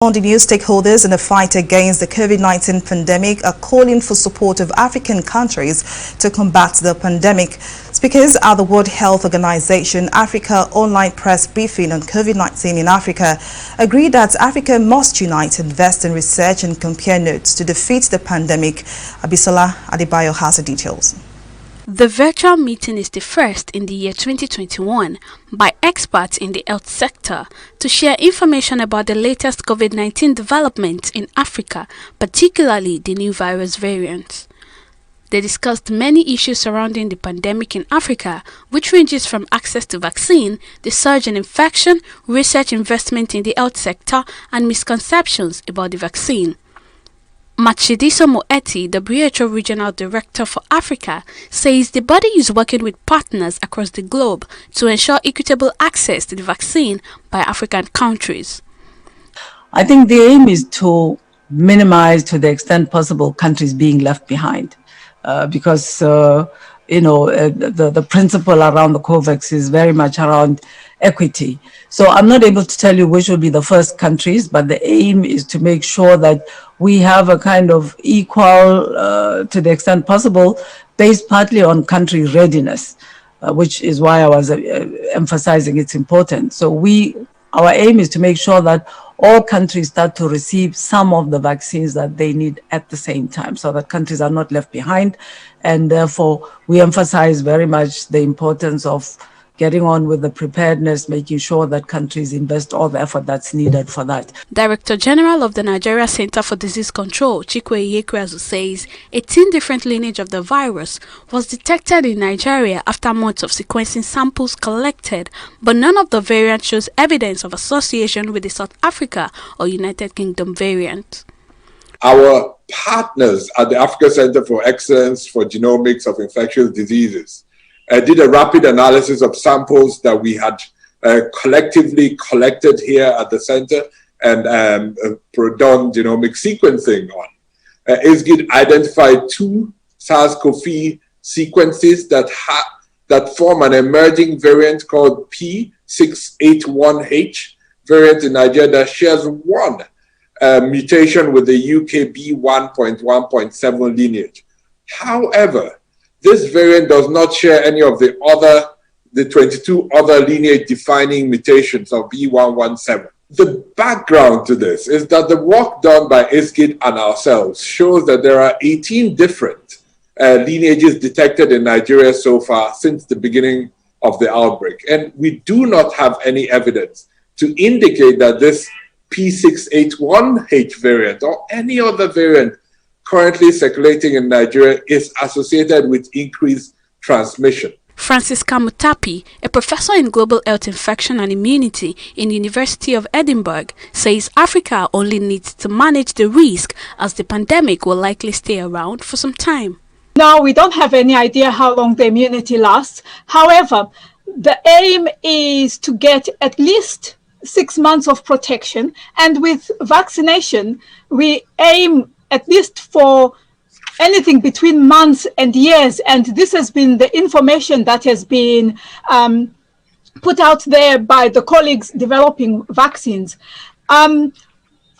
On the news, stakeholders in the fight against the COVID-19 pandemic are calling for support of African countries to combat the pandemic. Speakers at the World Health Organization Africa online press briefing on COVID-19 in Africa agreed that Africa must unite, invest in research and compare notes to defeat the pandemic. Abisola Adebayo has the details. The virtual meeting is the first in the year 2021 by experts in the health sector to share information about the latest COVID-19 developments in Africa, particularly the new virus variants. They discussed many issues surrounding the pandemic in Africa, which ranges from access to vaccine, the surge in infection, research investment in the health sector, and misconceptions about the vaccine. Matshidiso Moeti, the WHO Regional Director for Africa, says the body is working with partners across the globe to ensure equitable access to the vaccine by African countries. I think the aim is to minimize, to the extent possible, countries being left behind, because the principle around the COVAX is very much around equity. So I'm not able to tell you which will be the first countries, but the aim is to make sure that we have a kind of equal, to the extent possible, based partly on country readiness, which is why I was emphasizing its importance. So our aim is to make sure that all countries start to receive some of the vaccines that they need at the same time, so that countries are not left behind. And therefore, we emphasize very much the importance of getting on with the preparedness, making sure that countries invest all the effort that's needed for that. Director General of the Nigeria Center for Disease Control, Chikwe Iyekweazu, says 18 different lineages of the virus was detected in Nigeria after months of sequencing samples collected, but none of the variants shows evidence of association with the South Africa or United Kingdom variant. Our partners at the Africa Center for Excellence for Genomics of Infectious Diseases did a rapid analysis of samples that we had collectively collected here at the center and done genomic sequencing on. ISGID identified two SARS-CoV sequences that form an emerging variant called P681H variant in Nigeria that shares one mutation with the UKB1.1.7 lineage. However, this variant does not share any of the 22 other lineage-defining mutations of B117. The background to this is that the work done by ISGID and ourselves shows that there are 18 different lineages detected in Nigeria so far since the beginning of the outbreak. And we do not have any evidence to indicate that this P681H variant or any other variant currently circulating in Nigeria is associated with increased transmission. Francis Kamutapi, a professor in global health infection and immunity in the University of Edinburgh, says Africa only needs to manage the risk as the pandemic will likely stay around for some time. Now, we don't have any idea how long the immunity lasts. However, the aim is to get at least 6 months of protection, and with vaccination, we aim at least for anything between months and years. And this has been the information that has been put out there by the colleagues developing vaccines. A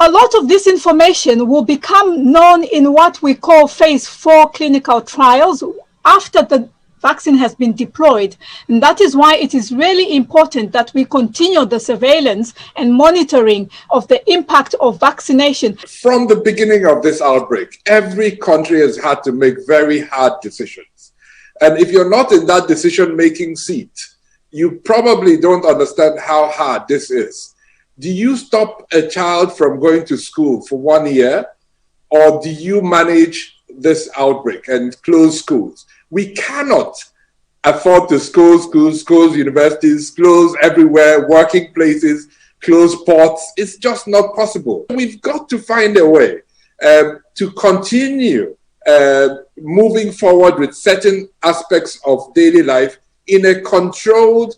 lot of this information will become known in what we call phase 4 clinical trials after the vaccine has been deployed. And that is why it is really important that we continue the surveillance and monitoring of the impact of vaccination. From the beginning of this outbreak, every country has had to make very hard decisions. And if you're not in that decision-making seat, you probably don't understand how hard this is. Do you stop a child from going to school for 1 year, or do you manage this outbreak and close schools? We cannot afford to close schools, universities, close everywhere, working places, close ports. It's just not possible. We've got to find a way to continue moving forward with certain aspects of daily life in a controlled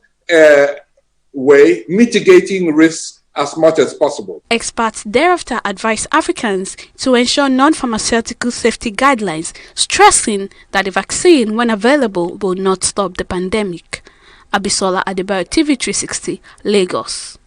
way, mitigating risks as much as possible. Experts thereafter advise Africans to ensure non-pharmaceutical safety guidelines, stressing that the vaccine, when available, will not stop the pandemic. Abisola Adebayo, TV 360, Lagos.